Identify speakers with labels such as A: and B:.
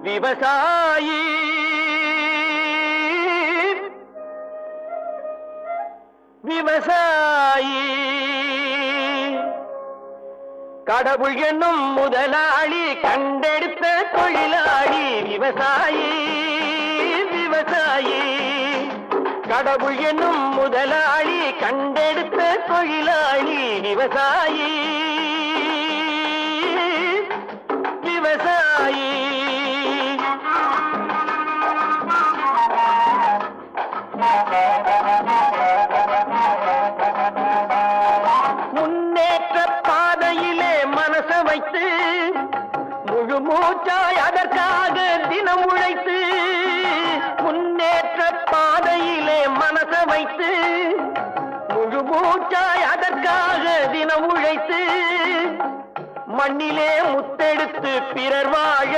A: விவசாயி விவசாயி கடவுள் என்னும் முதலாளி கண்டெடுத்த தொழிலாளி விவசாயி விவசாயி கடவுள் என்னும் முதலாளி கண்டெடுத்த தொழிலாளி விவசாயி விவசாயி முன்னேற்ற பாதையிலே மனச வைத்து முழு மூச்சாய் அதற்காக தினம் உழைத்து முன்னேற்ற பாதையிலே மனச வைத்து முழு மூச்சாய் அதற்காக தினம் உழைத்து மண்ணிலே முத்தெடுத்து பிறர் வாழ